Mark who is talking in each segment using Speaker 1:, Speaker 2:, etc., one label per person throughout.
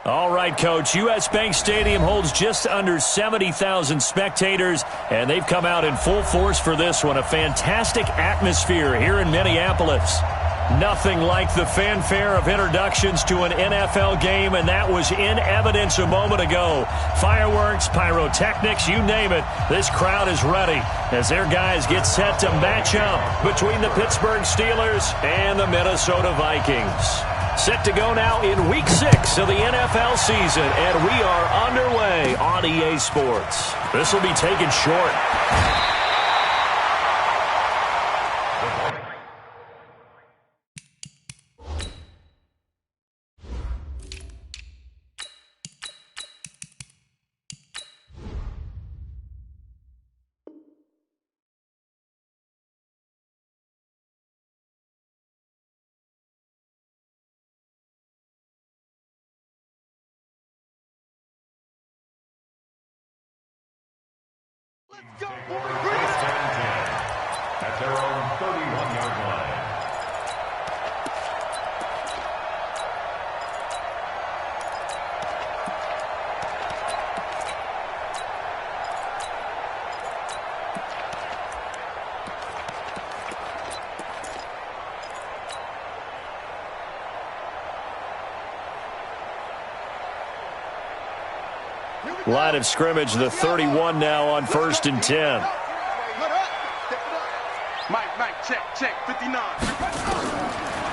Speaker 1: All right, Coach. U.S. Bank Stadium holds just under 70,000 spectators, and they've come out in full force for this one. A fantastic atmosphere here in Minneapolis. Nothing like the fanfare of introductions to an NFL game, and that was in evidence a moment ago. Fireworks, pyrotechnics, you name it. This crowd is ready as their guys get set to match up between the Pittsburgh Steelers and the Minnesota Vikings. Set to go now in Week 6 of the NFL season, and we are underway on EA Sports. This will be taken short.
Speaker 2: Let's go, boys! At their own 31-yard line.
Speaker 1: Line of scrimmage, the 31 now on 1st and 10.
Speaker 3: Mike, check, 59.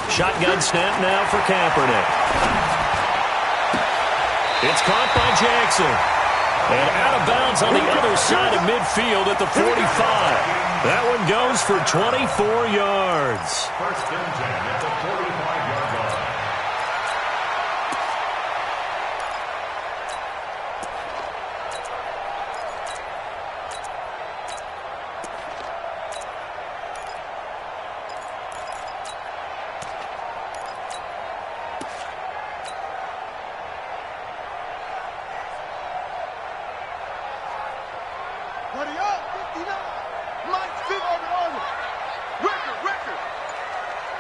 Speaker 1: Shotgun snap now for Kaepernick. It's caught by Jackson. And out of bounds on the other side of midfield at the 45. That one goes for 24 yards.
Speaker 2: 1st and 10 at the 45-yard line.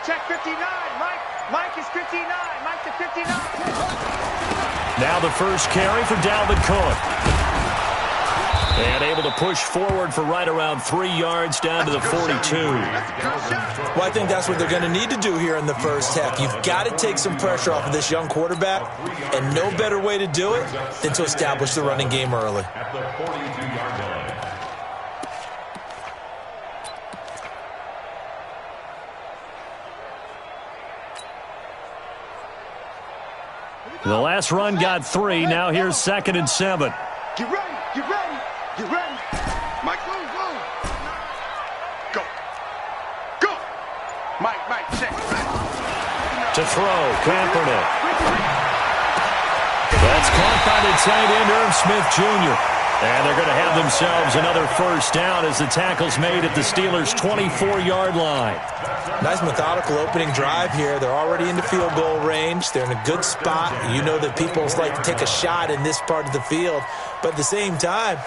Speaker 3: Check 59. Mike is 59. Mike to 59.
Speaker 1: Now the first carry for Dalvin Cook. And able to push forward for right around 3 yards down to the 42.
Speaker 4: Well, I think that's what they're going to need to do here in the first half. You've got to take some pressure off of this young quarterback, and no better way to do it than to establish the running game early.
Speaker 2: At the 42-yard line.
Speaker 1: The last run got 3. Now here's 2nd and 7.
Speaker 3: Get ready. Mike, go. Mike, check.
Speaker 1: To throw, Kaepernick. That's caught by the tight end, Irv Smith Jr. And they're going to have themselves another first down as the tackle's made at the Steelers' 24-yard line.
Speaker 4: Nice methodical opening drive here. They're already into field goal range. They're in a good spot. You know that people like to take a shot in this part of the field. But at the same time,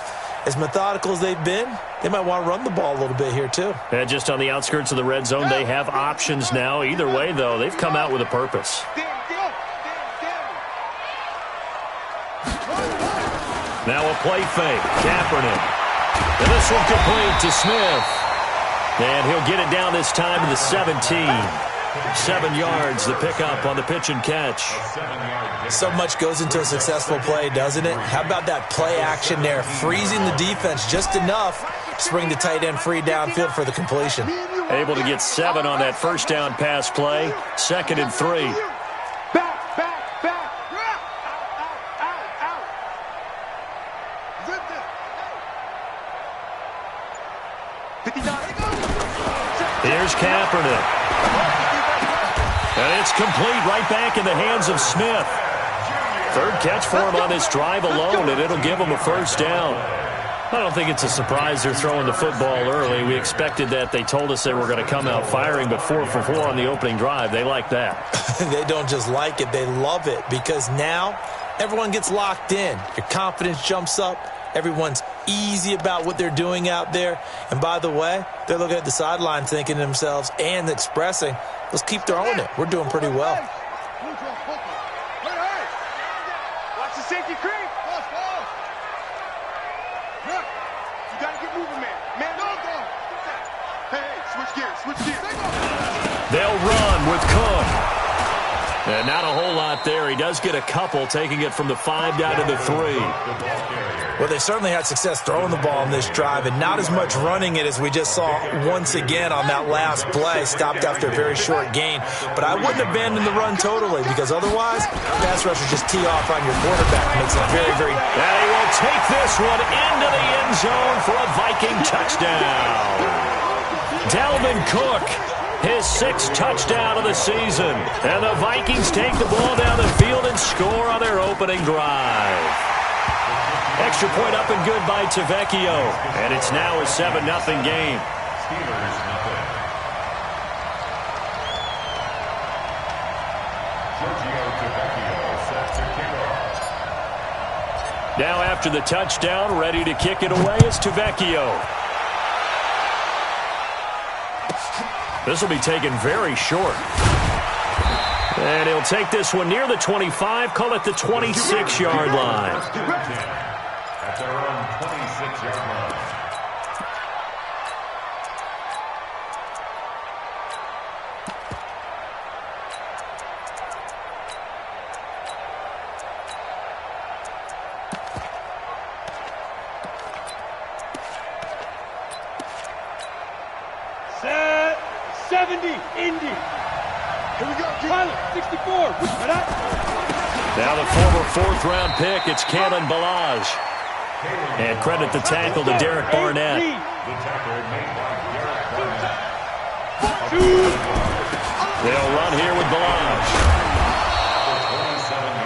Speaker 4: as methodical as they've been, they might want to run the ball a little bit here too.
Speaker 1: And just on the outskirts of the red zone, they have options now. Either way, though, they've come out with a purpose. Now a play fake. Kaepernick. And this one complete to Smith. And he'll get it down this time to the 17. 7 yards, the pickup on the pitch and catch.
Speaker 4: So much goes into a successful play, doesn't it? How about that play action there, freezing the defense just enough to bring the tight end free downfield for the completion.
Speaker 1: Able to get 7 on that first down pass play. 2nd and 3.
Speaker 3: Back.
Speaker 1: Here's Kaepernick. And it's complete right back in the hands of Smith. 3rd catch for him on this drive alone, and it'll give him a first down. I don't think it's a surprise they're throwing the football early. We expected that. They told us they were going to come out firing, but 4 for 4 on the opening drive. They like that.
Speaker 4: They don't just like it, they love it, because now everyone gets locked in. Your confidence jumps up. Everyone's easy about what they're doing out there. And by the way, they're looking at the sideline thinking to themselves and expressing, let's keep throwing it. We're doing pretty well.
Speaker 1: They'll run with Cook. And not a whole lot there. He does get a couple, taking it from the 5 down to the 3.
Speaker 4: Well, they certainly had success throwing the ball in this drive, and not as much running it as we just saw once again on that last play. Stopped after a very short gain. But I wouldn't abandon the run totally, because otherwise, pass rushers just tee off on your quarterback. Makes it very, very...
Speaker 1: And he will take this one into the end zone for a Viking touchdown. Dalvin Cook, his 6th touchdown of the season. And the Vikings take the ball down the field and score on their opening drive. Extra point up and good by Tavecchio. And it's now a 7-0 game.
Speaker 2: Steelers nothing. Giorgio Tavecchio set to kick off.
Speaker 1: Now after the touchdown, ready to kick it away is Tavecchio. This will be taken very short. And he'll take this one near the 25, call it the 26-yard line.
Speaker 2: At their own 26-yard line.
Speaker 3: Set 70, Indy. Here we go, Pilot, 64.
Speaker 1: Now the former 4th-round pick, it's Kalen Ballage. And credit the tackle to Derek Barnett.
Speaker 2: The tackle made by Derek Barnett.
Speaker 1: They'll run here with Ballage.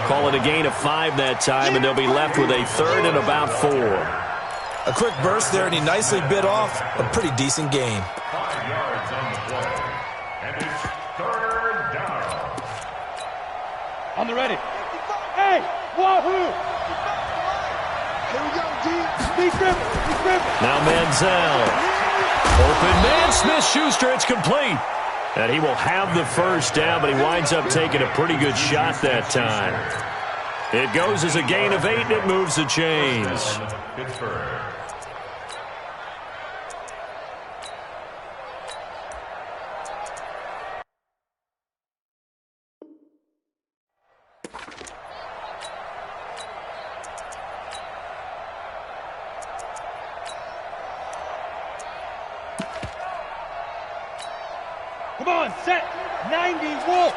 Speaker 1: Call it a gain of 5 that time, and they'll be left with a 3rd and about 4.
Speaker 4: A quick burst there, and he nicely bit off a pretty decent gain.
Speaker 2: 5 yards on the play. And it's 3rd down.
Speaker 3: On the ready. Hey, wahoo! Here we go, D.
Speaker 1: Now Manziel. Open man, Smith-Schuster, it's complete. And he will have the first down, but he winds up taking a pretty good shot that time. It goes as a gain of 8, and it moves the chains.
Speaker 2: Pittsburgh.
Speaker 3: Come on, set 90, Wolf.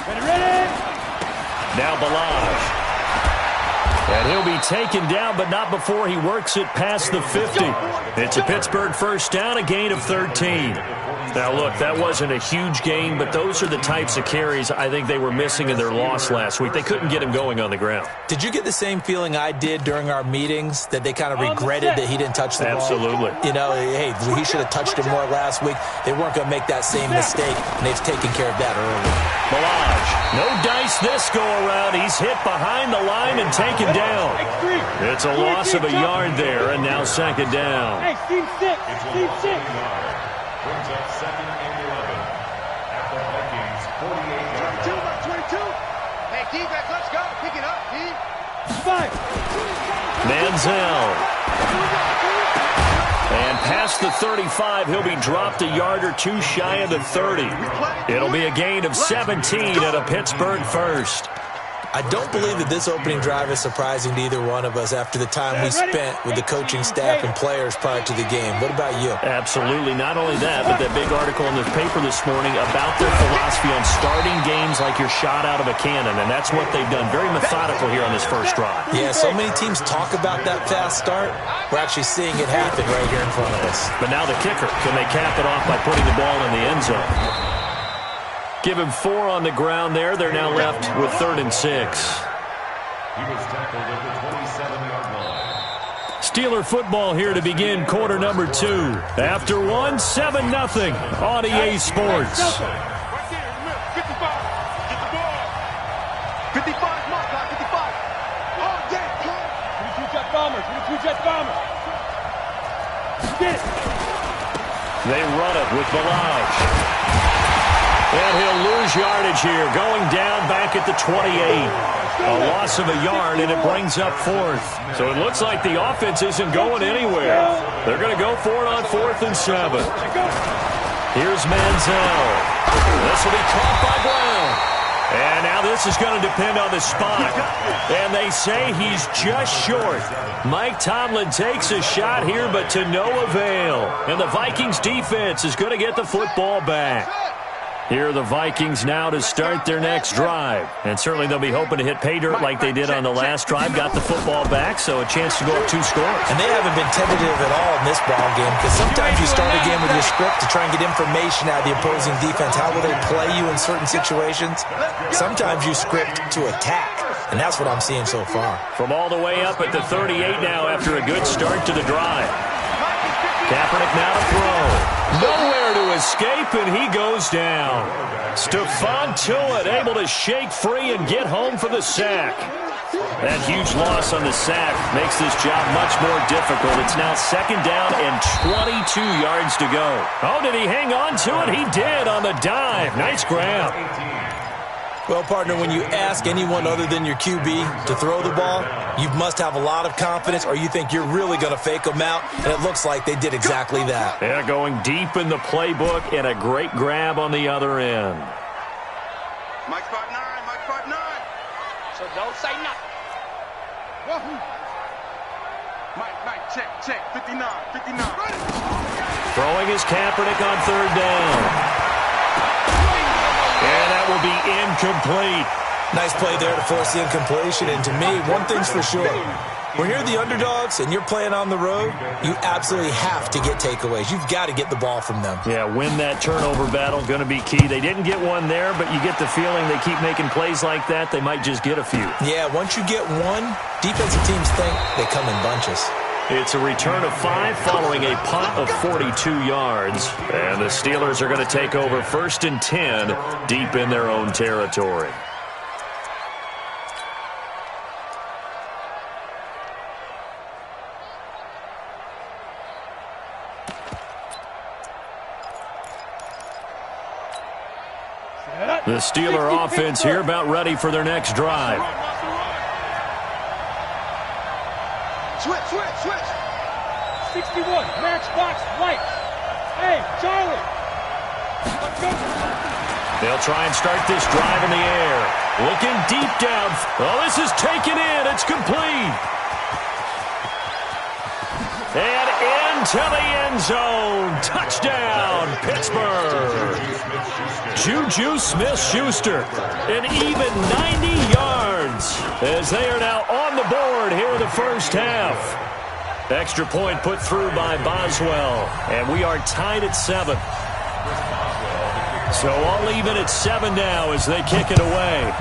Speaker 3: Ready.
Speaker 1: Now Ballage. And he'll be taken down, but not before he works it past the 50. It's a Pittsburgh first down, a gain of 13. Now, look, that wasn't a huge gain, but those are the types of carries I think they were missing in their loss last week. They couldn't get him going on the ground.
Speaker 4: Did you get the same feeling I did during our meetings, that they kind of regretted that he didn't touch the ball?
Speaker 1: Absolutely.
Speaker 4: You know, hey, he should have touched it more last week. They weren't going to make that same mistake, and they've taken care of that early.
Speaker 1: Ballage, no dice this go-around. He's hit behind the line and taken down. It's a loss of a yard there, and now 2nd down.
Speaker 3: Hey, team 6. Team 6.
Speaker 2: Brings up 2nd and 11 at the Vikings 48-yard line.
Speaker 3: 22. Hey, defense, let's go. Pick it up, D. 5.
Speaker 1: Manziel. And past the 35, he'll be dropped a yard or 2 shy of the 30. It'll be a gain of 17 at a Pittsburgh first.
Speaker 4: I don't believe that this opening drive is surprising to either one of us after the time we spent with the coaching staff and players prior to the game. What about you?
Speaker 1: Absolutely. Not only that, but that big article in the paper this morning about their philosophy on starting games like you're shot out of a cannon, and that's what they've done. Very methodical here on this first drive.
Speaker 4: Yeah, so many teams talk about that fast start. We're actually seeing it happen right here in front of us.
Speaker 1: But now the kicker. Can they cap it off by putting the ball in the end zone? Give him 4 on the ground there. They're now left with 3rd and 6.
Speaker 2: He was tackled at the 27-yard line.
Speaker 1: Steeler football here to begin quarter number 2. After 1, 7-0 on EA Sports.
Speaker 3: 55, mark, 55. All day, 22 jet bombers, 22 jet bombers. Get it.
Speaker 1: They run it with Ballage. And he'll lose yardage here, going down back at the 28. A loss of a yard, and it brings up 4th. So it looks like the offense isn't going anywhere. They're going to go for it on 4th and 7. Here's Manziel. This will be caught by Brown. And now this is going to depend on the spot. And they say he's just short. Mike Tomlin takes a shot here, but to no avail. And the Vikings defense is going to get the football back. Here are the Vikings now to start their next drive. And certainly they'll be hoping to hit pay dirt like they did on the last drive. Got the football back, so a chance to go up 2 scores.
Speaker 4: And they haven't been tentative at all in this ball game, because sometimes you start a game with your script to try and get information out of the opposing defense. How will they play you in certain situations? Sometimes you script to attack, and that's what I'm seeing so far.
Speaker 1: From all the way up at the 38 now after a good start to the drive. Kaepernick now to throw. Nowhere to escape, and he goes down. Stephon Tuitt able to shake free and get home for the sack. That huge loss on the sack makes this job much more difficult. It's now 2nd down and 22 yards to go. Oh, did he hang on to it? He did on the dive. Nice grab.
Speaker 4: Well, partner, when you ask anyone other than your QB to throw the ball, you must have a lot of confidence, or you think you're really going to fake them out, and it looks like they did exactly that.
Speaker 1: Yeah, going deep in the playbook, and a great grab on the other end.
Speaker 3: Mike 5'9", Mike 5'9". So don't say nothing. Wahoo. Mike, check, 59.
Speaker 1: Throwing his Kaepernick on 3rd down. And that will be incomplete.
Speaker 4: Nice play there to force the incompletion. And to me, one thing's for sure. When you're the underdogs and you're playing on the road, you absolutely have to get takeaways. You've got to get the ball from them.
Speaker 1: Yeah, win that turnover battle, going to be key. They didn't get one there, but you get the feeling they keep making plays like that, they might just get a few.
Speaker 4: Yeah, once you get one, defensive teams think they come in bunches.
Speaker 1: It's a return of 5 following a punt of 42 yards. And the Steelers are going to take over 1st and 10 deep in their own territory. The Steeler offense here about ready for their next drive.
Speaker 3: Switch. 61, matchbox, light. Hey, Charlie. Let's go.
Speaker 1: They'll try and start this drive in the air. Looking deep down. Oh, this is taken in. It's complete. And into the end zone. Touchdown, Pittsburgh. Juju Smith-Schuster. An even 90 yards as they are now on the board here in the first half. Extra point put through by Boswell. And we are tied at 7. So all even at 7 now as they kick it away.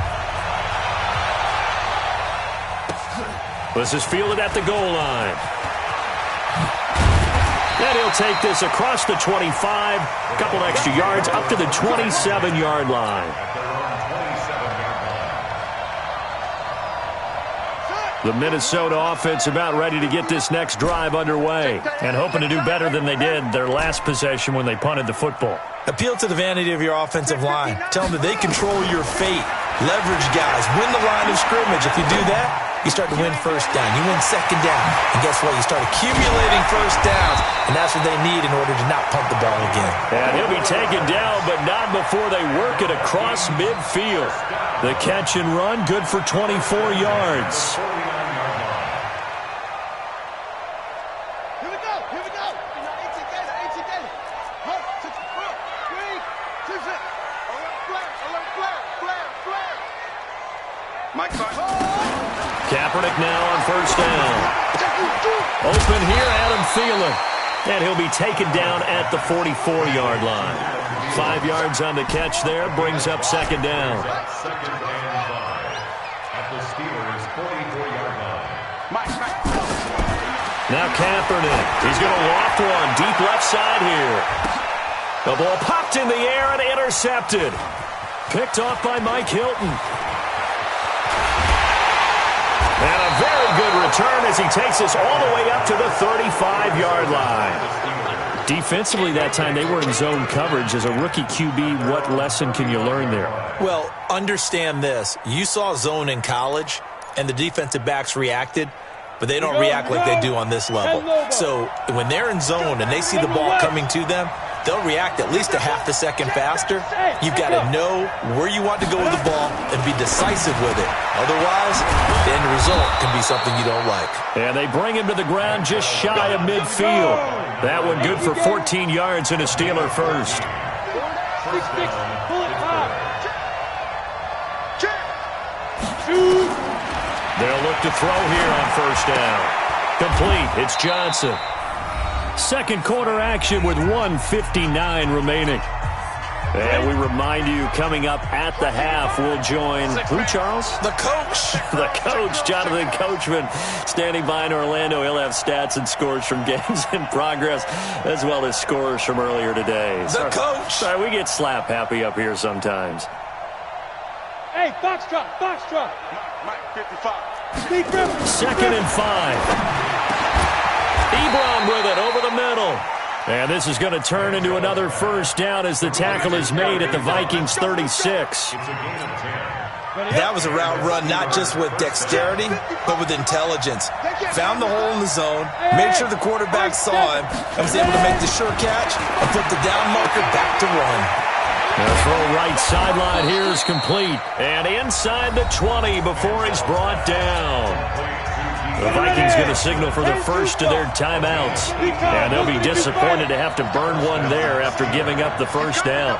Speaker 1: This is fielded at the goal line. And he'll take this across the 25. A couple extra yards up to the 27-yard line. The Minnesota offense about ready to get this next drive underway and hoping to do better than they did their last possession when they punted the football.
Speaker 4: Appeal to the vanity of your offensive line. Tell them that they control your fate. Leverage guys. Win the line of scrimmage. If you do that, you start to win 1st down. You win 2nd down. And guess what? You start accumulating 1st downs. And that's what they need in order to not punt the ball again.
Speaker 1: And he'll be taken down, but not before they work it across midfield. The catch and run, good for 24 yards. Kaepernick now on 1st down. Open here, Adam Thielen. And he'll be taken down at the 44-yard line. 5 yards on the catch there, brings up 2nd down.
Speaker 2: 2nd and 5 at the Steelers' 44-yard line.
Speaker 1: Now Kaepernick. He's going to loft one deep left side here. The ball popped in the air and intercepted. Picked off by Mike Hilton. And a very good return as he takes us all the way up to the 35-yard line. Defensively that time, they were in zone coverage. As a rookie QB, what lesson can you learn there?
Speaker 4: Well, understand this. You saw zone in college, and the defensive backs reacted, but they don't react like they do on this level. So when they're in zone and they see the ball coming to them, they'll react at least a half a second faster. You've got to know where you want to go with the ball and be decisive with it. Otherwise, the end result can be something you don't like.
Speaker 1: And they bring him to the ground just shy of midfield. That one good for 14 yards and a Steeler first. They'll look to throw here on first down. Complete. It's Johnson. Second quarter action with 1:59 remaining. And we remind you, coming up at the half, we'll join who, Charles?
Speaker 4: The coach.
Speaker 1: The coach, Jonathan Coachman, standing by in Orlando. He'll have stats and scores from games in progress, as well as scores from earlier today.
Speaker 4: The coach.
Speaker 1: Sorry, we get slap happy up here sometimes.
Speaker 3: Hey, box drop, box drop. Mike 55.
Speaker 1: Second and 5. Ebron with it over the middle. And this is going to turn into another first down as the tackle is made at the Vikings 36.
Speaker 4: That was a route run not just with dexterity, but with intelligence. Found the hole in the zone, made sure the quarterback saw him, and was able to make the sure catch and put the down marker back to run.
Speaker 1: The throw right sideline here is complete. And inside the 20 before he's brought down. The Vikings going to signal for the first of their timeouts. And they'll be disappointed to have to burn one there after giving up the first down.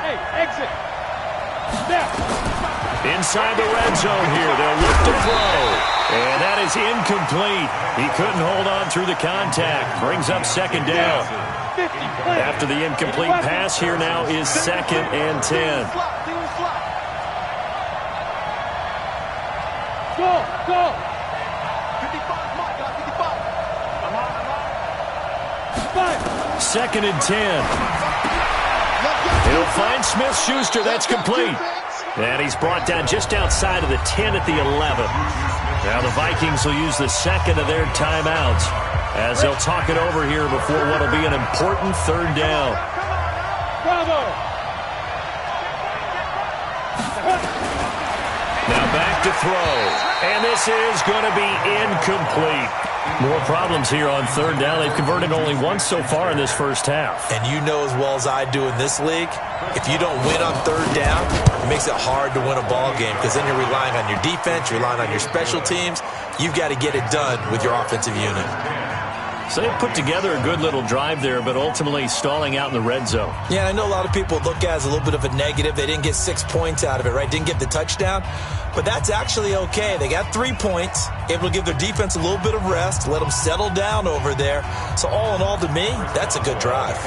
Speaker 1: Inside the red zone here, they'll look to throw. And that is incomplete. He couldn't hold on through the contact. Brings up second down. After the incomplete pass, here now is second and 10.
Speaker 3: Go!
Speaker 1: Second and 10. He'll find Smith-Schuster. That's complete. And he's brought down just outside of the 10 at the 11. Now the Vikings will use the second of their timeouts as they'll talk it over here before what will be an important third down.
Speaker 3: Bravo!
Speaker 1: Now back to throw. And this is going to be incomplete. More problems here on third down. They've converted only once so far in this first half.
Speaker 4: And you know as well as I do in this league, if you don't win on third down, it makes it hard to win a ball game because then you're relying on your defense, you're relying on your special teams. You've got to get it done with your offensive unit.
Speaker 1: So they put together a good little drive there, but ultimately stalling out in the red zone.
Speaker 4: Yeah, I know a lot of people look at it as a little bit of a negative. They didn't get 6 points out of it, right? Didn't get the touchdown. But that's actually okay. They got 3 points, able to give their defense a little bit of rest, let them settle down over there. So all in all, to me, that's a good drive.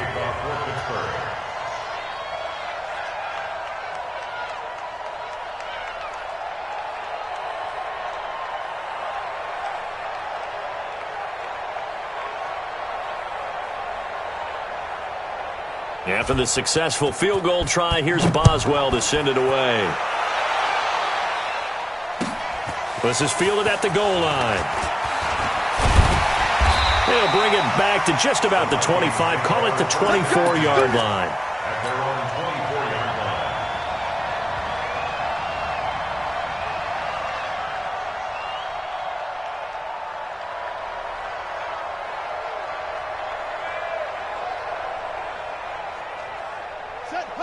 Speaker 1: After the successful field goal try, here's Boswell to send it away. This is fielded at the goal line. They'll bring it back to just about the 25. Call it the 24-yard line.
Speaker 2: At their own 24-yard line.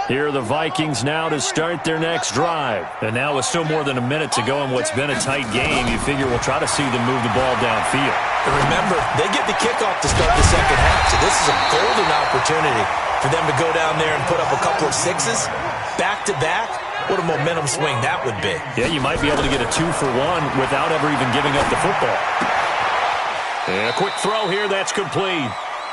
Speaker 1: Here are the Vikings now to start their next drive. And now with still more than a minute to go in what's been a tight game, you figure we'll try to see them move the ball downfield.
Speaker 4: And remember, they get the kickoff to start the second half, so this is a golden opportunity for them to go down there and put up a couple of sixes back-to-back. What a momentum swing that would be.
Speaker 1: Yeah, you might be able to get a 2-for-1 without ever even giving up the football. And a quick throw here, that's complete.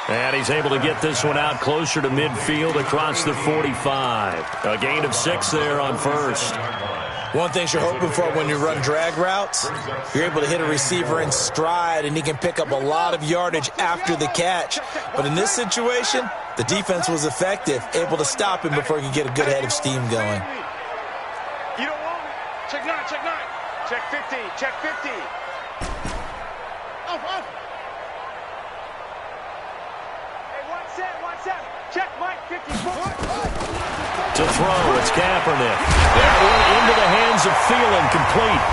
Speaker 1: And he's able to get this one out closer to midfield across the 45. A gain of 6 there on first.
Speaker 4: One thing you're hoping for when you run drag routes, you're able to hit a receiver in stride and he can pick up a lot of yardage after the catch. But in this situation, the defense was effective, able to stop him before he could get a good head of steam going.
Speaker 3: You don't want it. Check 9, check 9. Check 50, check 50. Off. Hey, 1 set, 1 set. Check, Mike. 54.
Speaker 1: To throw, it's Kaepernick. That one into the hands of Thielen, complete.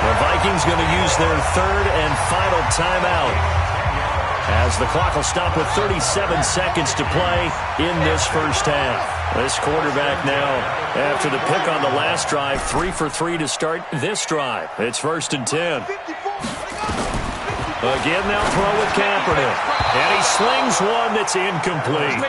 Speaker 1: The Vikings going to use their third and final timeout, as the clock will stop with 37 seconds to play in this first half. This quarterback now, after the pick on the last drive, 3 for 3 to start this drive. It's 1st and 10. Again, they'll throw with Kaepernick. And he slings one that's incomplete.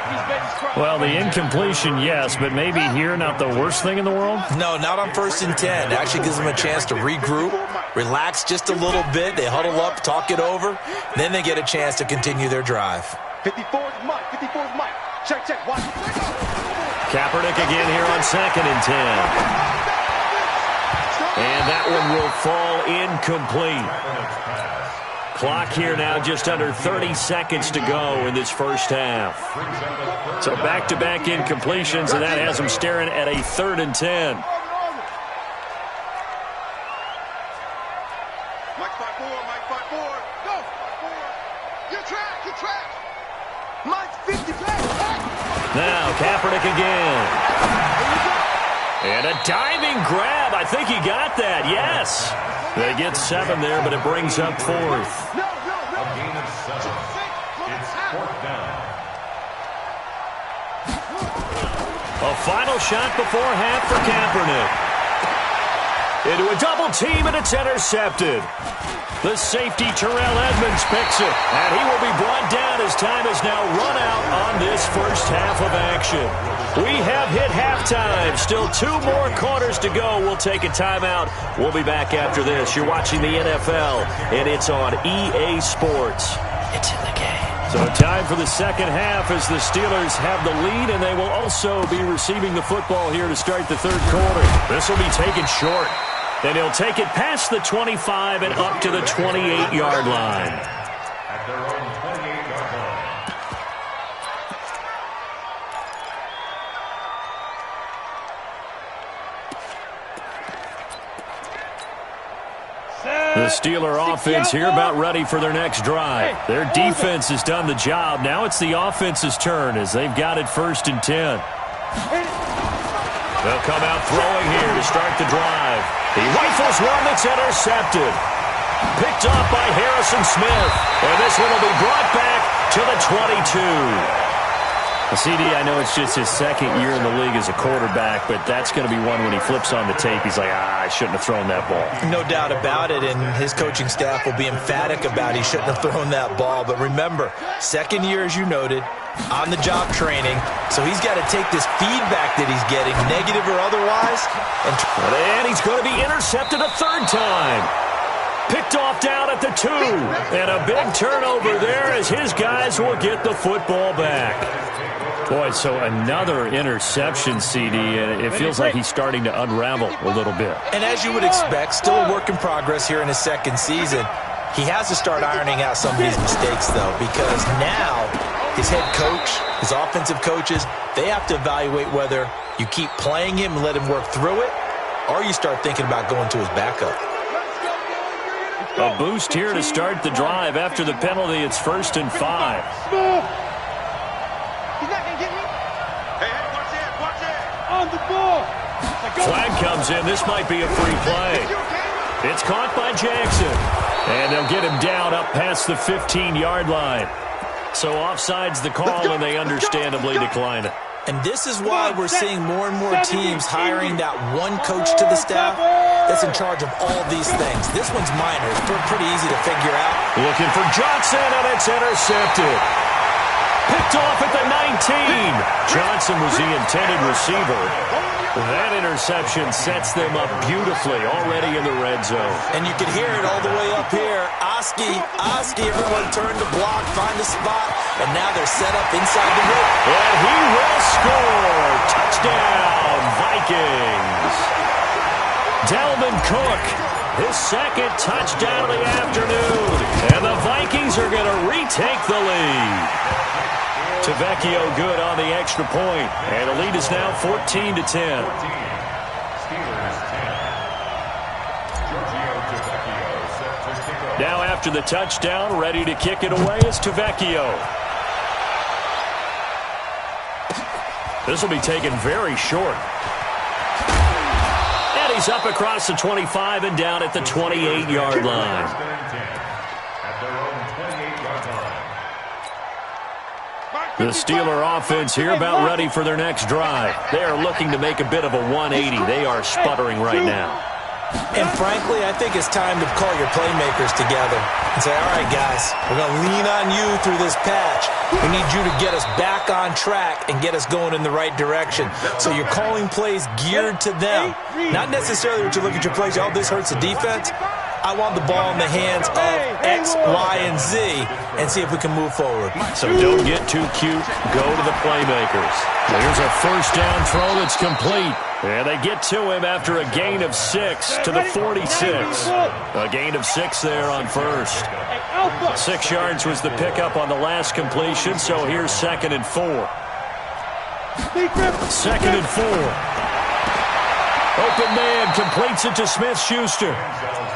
Speaker 1: Well, the incompletion, yes, but maybe here not the worst thing in the world?
Speaker 4: No, not on 1st and 10. It actually gives them a chance to regroup, relax just a little bit. They huddle up, talk it over. Then they get a chance to continue their drive.
Speaker 3: 54 is Mike. 54 is Mike. Check, check. Watch.
Speaker 1: Kaepernick again here on 2nd and 10. And that one will fall incomplete. Clock here now just under 30 seconds to go in this first half. So back-to-back incompletions, and that has them staring at a 3rd and 10.
Speaker 3: Mike 5-4, Mike 5-4. Go. You're trapped, you're trapped. Mike 50 play.
Speaker 1: Now Kaepernick again. And a diving grab. I think he got that, yes. They get 7 there, but it brings up 4th.
Speaker 3: No.
Speaker 2: A gain of 7. It's 4th down.
Speaker 1: A final shot before half for Kaepernick. Into a double team, and it's intercepted. The safety, Terrell Edmonds, picks it, and he will be brought down as time has now run out on this first half of action. We have hit halftime. Still 2 more quarters to go. We'll take a timeout. We'll be back after this. You're watching the NFL, and it's on EA Sports. It's in the game. So time for the second half as the Steelers have the lead, and they will also be receiving the football here to start the third quarter. This will be taken short. And he'll take it past the 25 and up to the 28-yard line.
Speaker 2: At their own 28-yard line.
Speaker 1: The Steeler offense here about ready for their next drive. Their defense has done the job. Now it's the offense's turn as they've got it 1st and 10. They'll come out throwing here to start the drive. He rifles one that's intercepted. Picked off by Harrison Smith. And this one will be brought back to the 22. CD, I know it's just his 2nd year in the league as a quarterback, but that's going to be one when he flips on the tape. He's like, I shouldn't have thrown that ball.
Speaker 4: No doubt about it, and his coaching staff will be emphatic about he shouldn't have thrown that ball. But remember, 2nd year, as you noted, on-the-job training, so he's got to take this feedback that he's getting, negative or otherwise.
Speaker 1: And he's going to be intercepted a 3rd time. Picked off down at the 2. And a big turnover there as his guys will get the football back. Boy, so another interception, CD, and it feels like he's starting to unravel a little bit.
Speaker 4: And as you would expect, still a work in progress here in his 2nd season. He has to start ironing out some of these mistakes, though, because now his head coach, his offensive coaches, they have to evaluate whether you keep playing him and let him work through it, or you start thinking about going to his backup.
Speaker 1: A boost here to start the drive. After the penalty, it's 1st and 5.
Speaker 3: He's not going to get me. Hey, watch it. On the ball.
Speaker 1: Flag comes in. This might be a free play. It's caught by Jackson. And they'll get him down up past the 15-yard line. So offside's the call, and they understandably decline it.
Speaker 4: And this is why we're seeing more and more teams hiring that one coach to the staff that's in charge of all these things. This one's minor. It's pretty easy to figure out.
Speaker 1: Looking for Johnson, and it's intercepted. Picked off at the 19. Johnson was the intended receiver. That interception sets them up beautifully already in the red zone.
Speaker 4: And you can hear it all the way up here. Oski, everyone turned to block, find a spot, and now they're set up inside the ring.
Speaker 1: And he will score. Touchdown, Vikings. Dalvin Cook, his 2nd touchdown of the afternoon. And the Vikings are going to retake the lead. Tavecchio good on the extra point, and the lead is now 14-10. Now after the touchdown, ready to kick it away is Tavecchio. This will be taken very short. And he's up across the 25 and down at the 28-yard line. The Steeler offense here about ready for their next drive. They are looking to make a bit of a 180. They are sputtering right now.
Speaker 4: And frankly, I think it's time to call your playmakers together and say, all right, guys, we're going to lean on you through this patch. We need you to get us back on track and get us going in the right direction. So you're calling plays geared to them. Not necessarily what you look at your plays, oh, this hurts the defense. I want the ball in the hands of X, Y, and Z and see if we can move forward.
Speaker 1: So don't get too cute. Go to the playmakers. Here's a first down throw that's complete. And they get to him after a gain of 6 to the 46. A gain of 6 there on first. 6 yards was the pickup on the last completion, so here's 2nd and 4. 2nd and 4. Open man completes it to Smith-Schuster.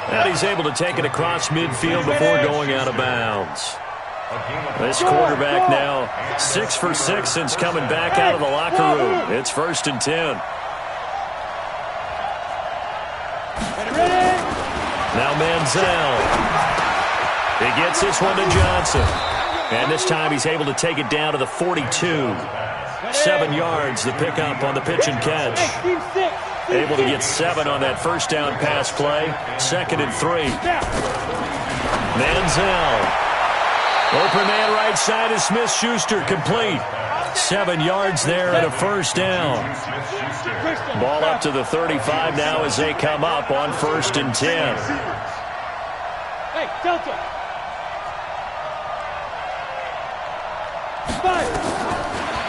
Speaker 1: And he's able to take it across midfield before going out of bounds. This quarterback now 6 for 6 since coming back out of the locker room. It's 1st and 10. Now Manziel. He gets this one to Johnson. And this time he's able to take it down to the 42. 7 yards, the pickup on the pitch and catch. Able to get 7 on that first down pass play. 2nd and 3. Manziel. Open man right side is Smith-Schuster, complete. 7 yards there and a first down. Ball up to the 35 now as they come up on 1st and 10.
Speaker 3: Hey, Delta.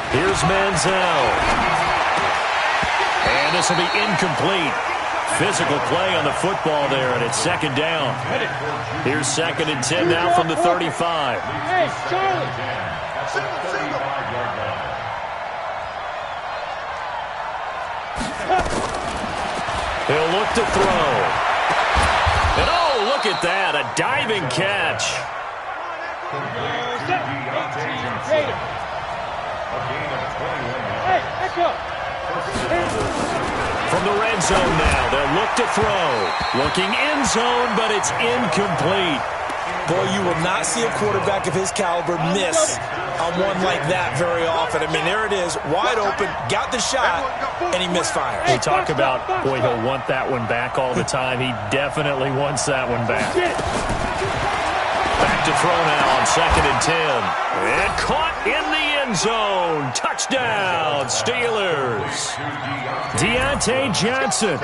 Speaker 1: Here's Manziel. And this will be incomplete. Physical play on the football there, and it's 2nd down. Here's 2nd and 10 now from the 35.
Speaker 3: Hey, Charlie.
Speaker 1: He'll look to throw. And oh, look at that, a diving catch.
Speaker 3: Hey, echo.
Speaker 1: From the red zone now, they'll look to throw. Looking end zone, but it's incomplete.
Speaker 4: Boy, you will not see a quarterback of his caliber miss on one like that very often. I mean, there it is, wide open, got the shot, and he misfires.
Speaker 1: We talk about, boy, he'll want that one back all the time. He definitely wants that one back. Back to throw now on 2nd and 10. And caught in the end zone. Touchdown, Steelers. Deontay Johnson,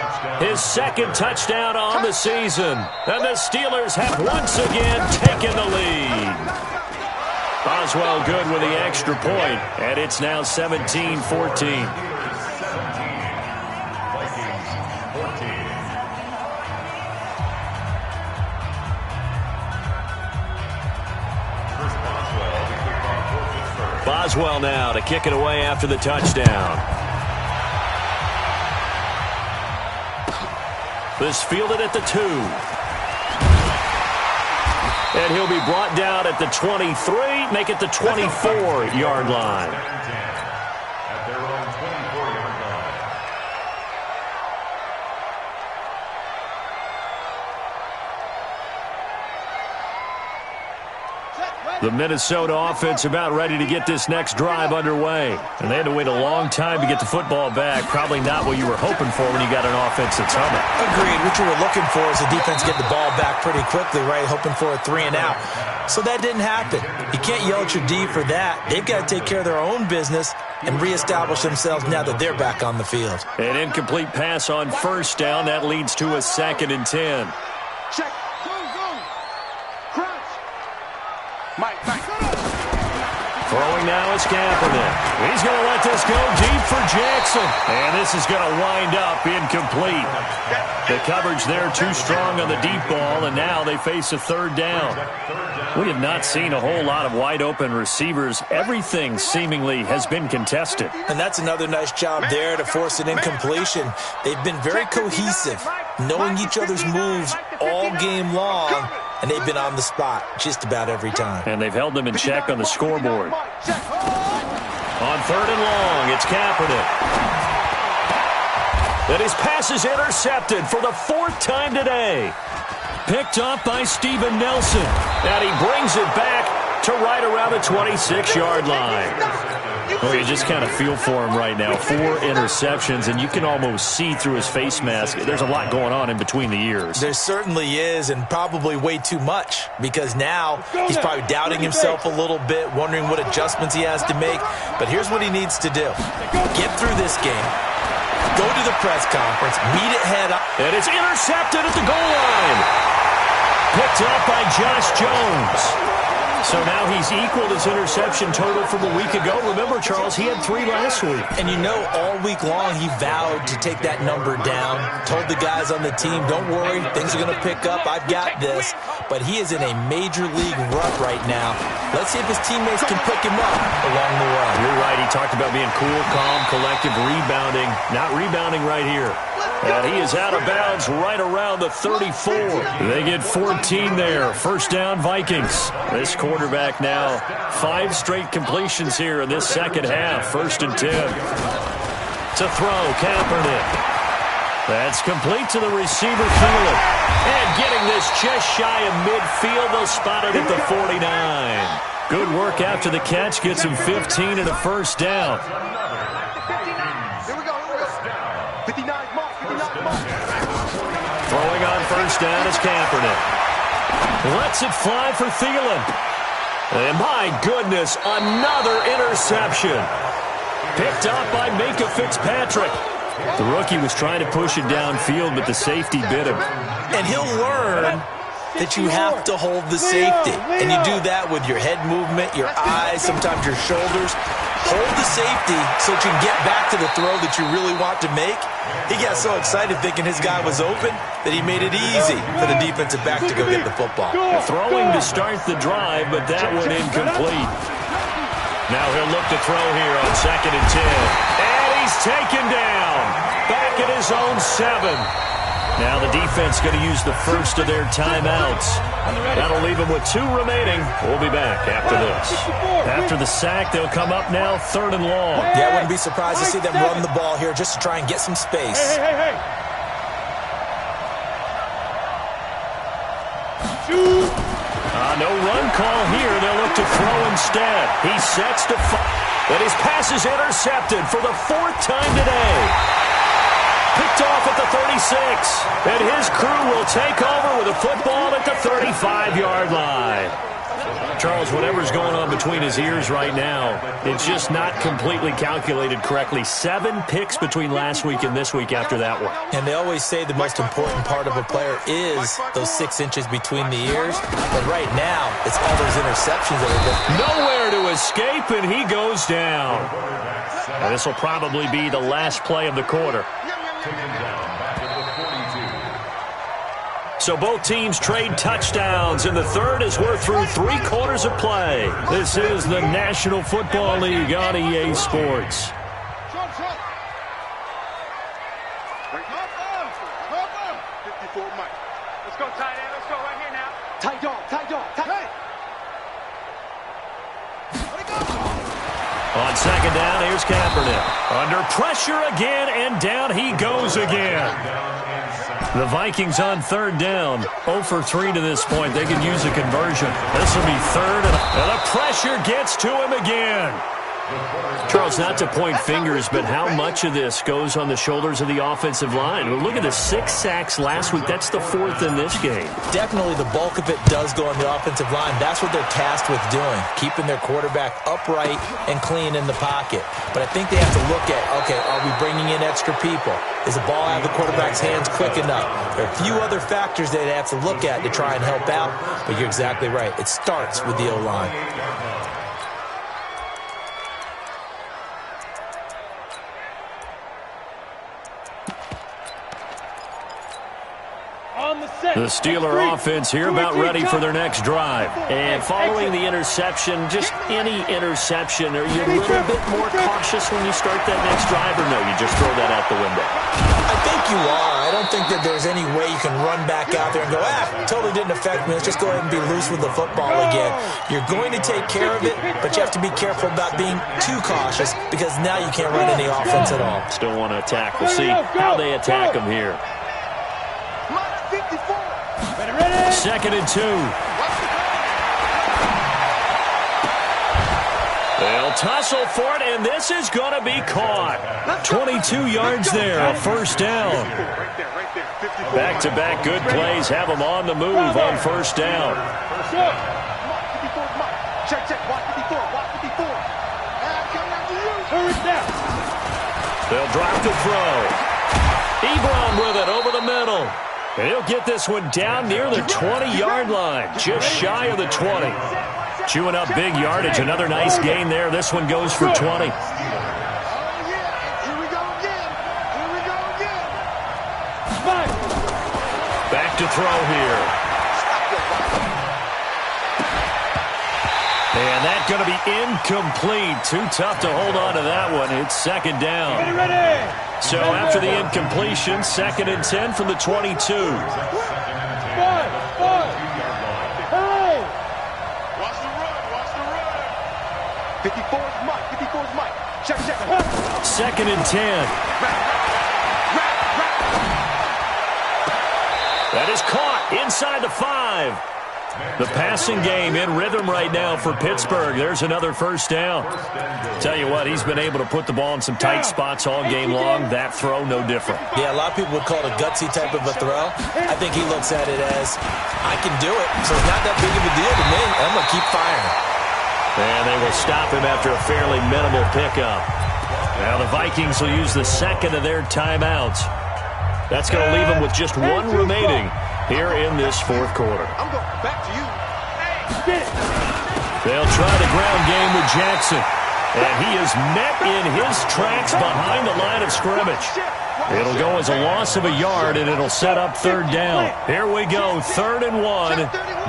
Speaker 1: his 2nd touchdown on the season. And the Steelers have once again taken the lead. Boswell good with the extra point, and it's now 17-14. Boswell now to kick it away after the touchdown. This fielded at the 2. And he'll be brought down at the 23, make it the 24-yard line.
Speaker 2: At their own 24-yard line.
Speaker 1: The Minnesota offense about ready to get this next drive underway. And they had to wait a long time to get the football back. Probably not what you were hoping for when you got an offense that's humming.
Speaker 4: Agreed. What you were looking for is the defense get the ball back pretty quickly, right? Hoping for a 3 and out. So that didn't happen. You can't yell at your D for that. They've got to take care of their own business and reestablish themselves now that they're back on the field.
Speaker 1: An incomplete pass on first down. That leads to a 2nd and 10.
Speaker 3: Check. Zone. Crouch. Mike.
Speaker 1: Throwing now is Kaepernick. He's going to let this go deep for Jackson. And this is going to wind up incomplete. The coverage there too strong on the deep ball, and now they face a 3rd down. We have not seen a whole lot of wide open receivers. Everything seemingly has been contested.
Speaker 4: And that's another nice job there to force an incompletion. They've been very cohesive, knowing each other's moves all game long, and they've been on the spot just about every time.
Speaker 1: And they've held them in check on the scoreboard. On 3rd and long, it's Kaepernick. And his pass is intercepted for the 4th time today. Picked off by Steven Nelson. And he brings it back to right around the 26-yard line. Well, you just kind of feel for him right now. 4 interceptions, and you can almost see through his face mask. There's a lot going on in between the ears.
Speaker 4: There certainly is, and probably way too much, because now he's probably doubting himself a little bit, wondering what adjustments he has to make. But here's what he needs to do. Get through this game. Go to the press conference. Meet it head on.
Speaker 1: And it's intercepted at the goal line. Picked up by Josh Jones. So now he's equaled his interception total from a week ago. Remember, Charles, he had 3 last week.
Speaker 4: And you know, all week long he vowed to take that number down. Told the guys on the team, don't worry, things are going to pick up. I've got this. But he is in a major league rut right now. Let's see if his teammates can pick him up along the way.
Speaker 1: You're right. He talked about being cool, calm, collective, rebounding. Not rebounding right here. And he is out of bounds right around the 34. They get 14 there. First down, Vikings. This quarterback now, 5 straight completions here in this second half. 1st and 10. To throw, Kaepernick. That's complete to the receiver, Thielen. And getting this just shy of midfield. They'll spot it at the 49. Good work after the catch. Gets him 15 and a first down. Throwing on first down is Kaepernick. Lets it fly for Thielen. And my goodness, another interception. Picked up by Minka Fitzpatrick. The rookie was trying to push it downfield, but the safety bit him.
Speaker 4: And he'll learn that you have to hold the safety. And you do that with your head movement, your eyes, sometimes your shoulders. Hold the safety so that you can get back to the throw that you really want to make. He got so excited thinking his guy was open that he made it easy for the defensive back to go get the football.
Speaker 1: Throwing to start the drive, but that one incomplete. Now he'll look to throw here on 2nd and 10. And he's taken down. Back at his own 7. Now the defense going to use the first of their timeouts. That'll leave them with 2 remaining. We'll be back after this. After the sack, they'll come up now 3rd and long.
Speaker 4: Yeah, I wouldn't be surprised to see them run the ball here just to try and get some space.
Speaker 1: No run call here. They'll look to throw instead. He sets to but his pass is intercepted for the 4th time today. Picked off at the 36. And his crew will take over with a football at the 35-yard line. Charles, whatever's going on between his ears right now, it's just not completely calculated correctly. 7 picks between last week and this week after that one.
Speaker 4: And they always say the most important part of a player is those 6 inches between the ears. But right now, it's all those interceptions that are there.
Speaker 1: Nowhere to escape, and he goes down. And this will probably be the last play of the quarter. So both teams trade touchdowns in the 3rd as we're through 3 quarters of play. This is the National Football League on EA Sports.
Speaker 3: Let's go, tight end. Let's go right here now. Tight dog, tight dog, tight.
Speaker 1: On 2nd down, here's Kaepernick. Under pressure again, and down he goes again. The Vikings on 3rd down. 0 for 3 to this point. They can use a conversion. This will be 3rd, and the pressure gets to him again. Charles, not to point fingers, but how much of this goes on the shoulders of the offensive line? Well, look at the 6 sacks last week. That's the 4th in this game.
Speaker 4: Definitely the bulk of it does go on the offensive line. That's what they're tasked with doing, keeping their quarterback upright and clean in the pocket. But I think they have to look at, okay, are we bringing in extra people? Is the ball out of the quarterback's hands quick enough? There are a few other factors they have to look at to try and help out, but you're exactly right. It starts with the O-line.
Speaker 3: On the set.
Speaker 1: The Steeler offense here about ready for their next drive. And following the interception, just any interception, are you a little bit more cautious when you start that next drive, or no, you just throw that out the window?
Speaker 4: I think you are. I don't think that there's any way you can run back out there and go, totally didn't affect me. Let's just go ahead and be loose with the football again. You're going to take care of it, but you have to be careful about being too cautious because now you can't run any offense at all.
Speaker 1: Still want to attack. We'll see how they attack them here. 2nd and 2. They'll tussle for it, and this is going to be caught. 22 yards there, a first down. Back-to-back good plays have them on the move on first down. They'll drop the throw. Ebron with it over the middle. And he'll get this one down near the 20-yard line, just shy of the 20. Chewing up big yardage. Another nice gain there. This one goes for 20. Back to throw here. And that's going to be incomplete. Too tough to hold on to that one. It's 2nd down. So after the incompletion, 2nd and 10 from the 22.
Speaker 3: Hurry! Watch the run. 54's Mike. Check.
Speaker 1: 2nd and 10. That is caught inside the 5. The passing game in rhythm right now for Pittsburgh. There's another first down. Tell you what, he's been able to put the ball in some tight spots all game long. That throw, no different.
Speaker 4: Yeah, a lot of people would call it a gutsy type of a throw. I think he looks at it as, I can do it, so it's not that big of a deal to me. I'm going to keep firing.
Speaker 1: And they will stop him after a fairly minimal pickup. Now the Vikings will use the 2nd of their timeouts. That's going to leave them with just one remaining here in this 4th quarter.
Speaker 3: I'm going back to you.
Speaker 1: They'll try the ground game with Jackson. And he is met in his tracks behind the line of scrimmage. It'll go as a loss of a yard, and it'll set up 3rd down. Here we go, 3rd and 1.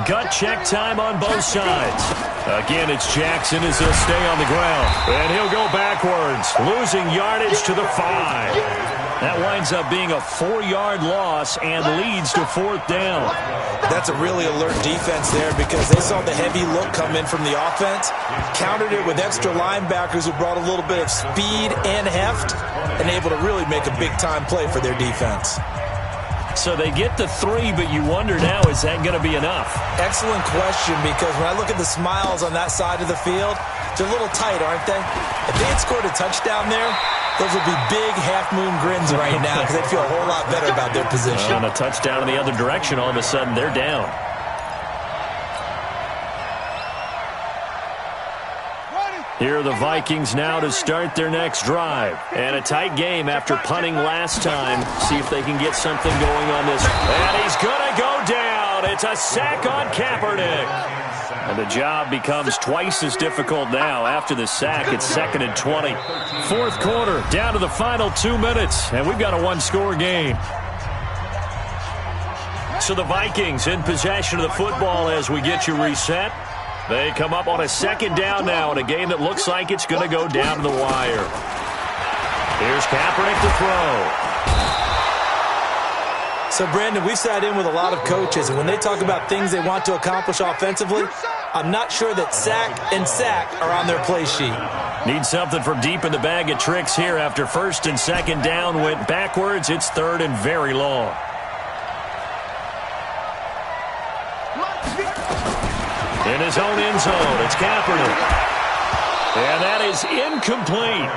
Speaker 1: Gut check time on both sides. Again, it's Jackson as he'll stay on the ground. And he'll go backwards, losing yardage to the 5. That winds up being a 4-yard loss and leads to 4th down.
Speaker 4: That's a really alert defense there because they saw the heavy look come in from the offense, countered it with extra linebackers who brought a little bit of speed and heft, and able to really make a big-time play for their defense.
Speaker 1: So they get the 3, but you wonder now, is that going to be enough?
Speaker 4: Excellent question, because when I look at the smiles on that side of the field, they're a little tight, aren't they? If they had scored a touchdown there, those would be big half-moon grins right now because they'd feel a whole lot better about their position.
Speaker 1: On a touchdown in the other direction, all of a sudden they're down. Here are the Vikings now to start their next drive. And a tight game after punting last time. See if they can get something going on this. And he's going to go down. It's a sack on Kaepernick. And the job becomes twice as difficult now. After the sack, it's 2nd and 20. 4th quarter, down to the final 2 minutes. And we've got a one-score game. So the Vikings in possession of the football as we get you reset. They come up on a 2nd down now in a game that looks like it's going to go down to the wire. Here's Kaepernick to throw.
Speaker 4: So, Brandon, we sat in with a lot of coaches, and when they talk about things they want to accomplish offensively, I'm not sure that sack and sack are on their play sheet.
Speaker 1: Need something from deep in the bag of tricks here after 1st and 2nd down went backwards. It's 3rd and very long. In his own end zone, it's Kaepernick. And that is incomplete.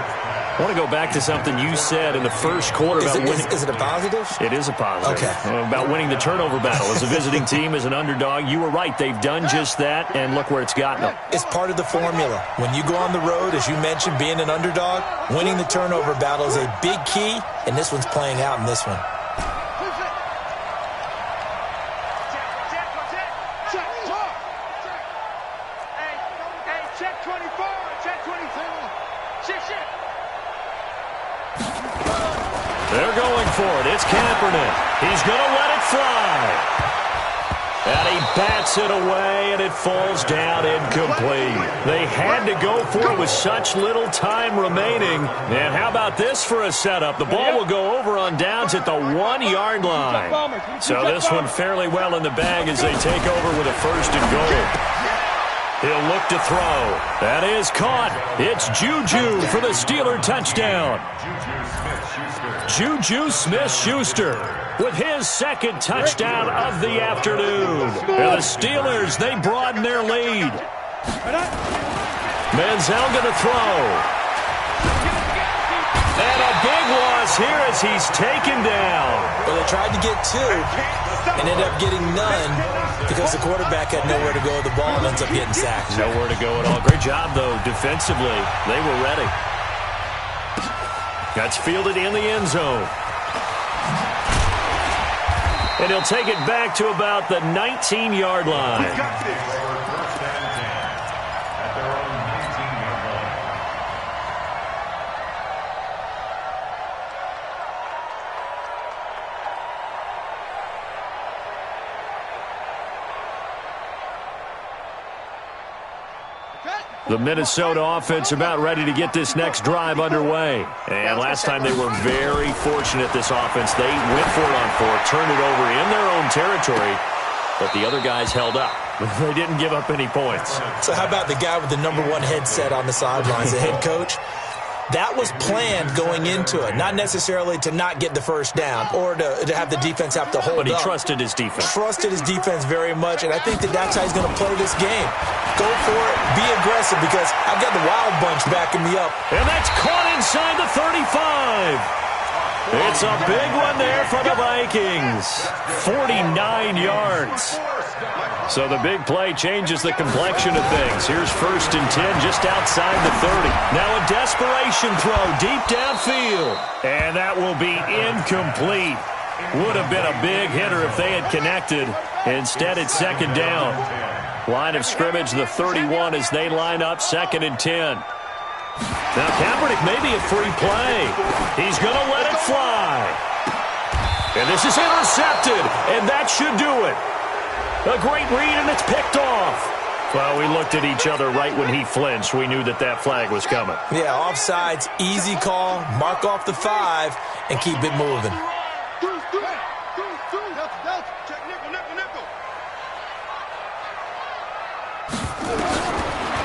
Speaker 1: I want to go back to something you said in the 1st quarter about winning.
Speaker 4: Is it a positive?
Speaker 1: It is a positive.
Speaker 4: Okay.
Speaker 1: About winning the turnover battle. As a visiting team, as an underdog, you were right. They've done just that, and look where it's gotten them.
Speaker 4: It's part of the formula. When you go on the road, as you mentioned, being an underdog, winning the turnover battle is a big key, and this one's playing out in this one.
Speaker 3: Check 24. Check 24. Shit.
Speaker 1: They're going for it. It's Kaepernick. He's going to let it fly. And he bats it away, and it falls down incomplete. They had to go for it with such little time remaining. And how about this for a setup? The ball will go over on downs at the 1-yard line. So this one fairly well in the bag as they take over with a 1st and goal. He'll look to throw. That is caught. It's Juju for the Steeler touchdown. Juju Smith-Schuster with his 2nd touchdown of the afternoon. And the Steelers, they broaden their lead. Manziel going to throw. And a big loss here as he's taken down.
Speaker 4: Well, they tried to get 2 and ended up getting none because the quarterback had nowhere to go with the ball and ends up getting sacked.
Speaker 1: Nowhere to go at all. Great job, though, defensively. They were ready. That's fielded in the end zone. And he'll take it back to about the 19-yard line. The Minnesota offense about ready to get this next drive underway. And last time they were very fortunate, this offense. They went for it on 4, turned it over in their own territory, but the other guys held up. They didn't give up any points.
Speaker 4: So how about the guy with the #1 headset on the sidelines, the head coach? That was planned going into it, not necessarily to not get the 1st down or to have the defense have to hold up.
Speaker 1: But he trusted his defense.
Speaker 4: Trusted his defense very much, and I think that that's how he's going to play this game. Go for it, be aggressive, because I've got the Wild Bunch backing me up.
Speaker 1: And that's caught inside the 35. It's a big one there for the Vikings. 49 yards. So the big play changes the complexion of things. Here's 1st and 10 just outside the 30. Now a desperation throw deep downfield. And that will be incomplete. Would have been a big hitter if they had connected. Instead, it's 2nd down. Line of scrimmage, the 31 as they line up 2nd and 10. Now Kaepernick may be a free play. He's going to let it fly. And this is intercepted, and that should do it. A great read, and it's picked off. Well, we looked at each other right when he flinched. We knew that that flag was coming.
Speaker 4: Yeah, offsides, easy call, mark off the 5, and keep it moving.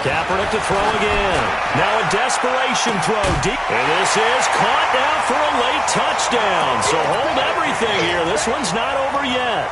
Speaker 1: Kaepernick to throw again. Now a desperation throw deep. And this is caught now for a late touchdown. So hold everything here. This one's not over yet.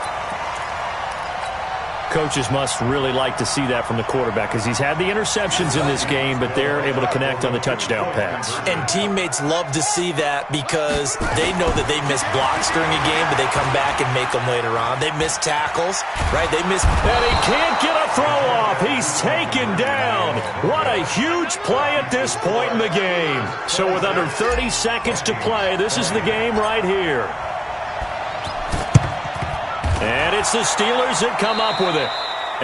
Speaker 1: Coaches must really like to see that from the quarterback because he's had the interceptions in this game, but they're able to connect on the touchdown pass.
Speaker 4: And teammates love to see that because they know that they miss blocks during a game, but they come back and make them later on. They miss tackles, right? They miss...
Speaker 1: And he can't get a throw off. He's taken down. What a huge play at this point in the game. So with under 30 seconds to play, this is the game right here. And it's the Steelers that come up with it.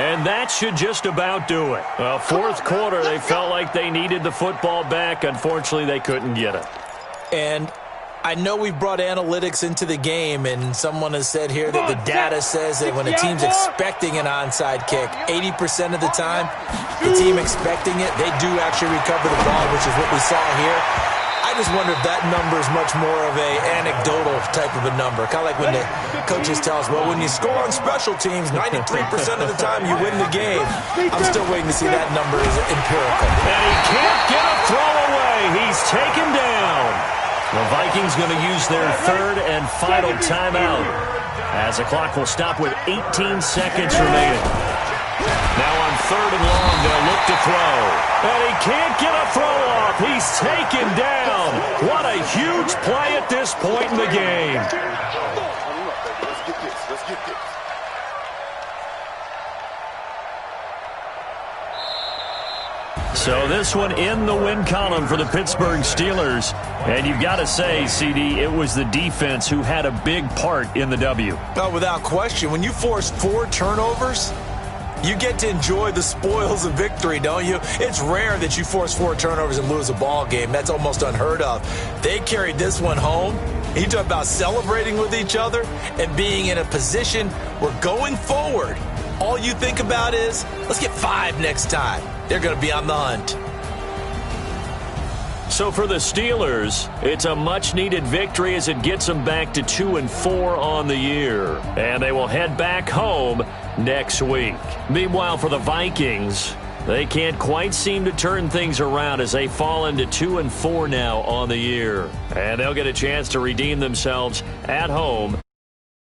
Speaker 1: And that should just about do it. Well, 4th quarter, they felt like they needed the football back. Unfortunately, they couldn't get it.
Speaker 4: And I know we've brought analytics into the game, and someone has said here that the data says that when a team's expecting an onside kick, 80% of the time, the team expecting it, they do actually recover the ball, which is what we saw here. I just wonder if that number is much more of a anecdotal type of a number. Kind of like when the coaches tell us, well, when you score on special teams, 93% of the time you win the game. I'm still waiting to see that number is empirical.
Speaker 1: And he can't get a throw away. He's taken down. The Vikings going to use their 3rd and final timeout as the clock will stop with 18 seconds remaining. Now on 3rd and long, they'll look to throw. And he can't get a throw off. He's taken down. What a huge play at this point in the game. So this one in the win column for the Pittsburgh Steelers. And you've got to say, CD, it was the defense who had a big part in the W.
Speaker 4: No, without question. When you force 4 turnovers, you get to enjoy the spoils of victory, don't you? It's rare that you force 4 turnovers and lose a ball game. That's almost unheard of. They carried this one home. You talk about celebrating with each other and being in a position where going forward, all you think about is, let's get 5 next time. They're going to be on the hunt.
Speaker 1: So for the Steelers, it's a much-needed victory as it gets them back to 2-4 on the year. And they will head back home next week. Meanwhile, for the Vikings, they can't quite seem to turn things around as they fall into 2-4 now on the year. And they'll get a chance to redeem themselves at home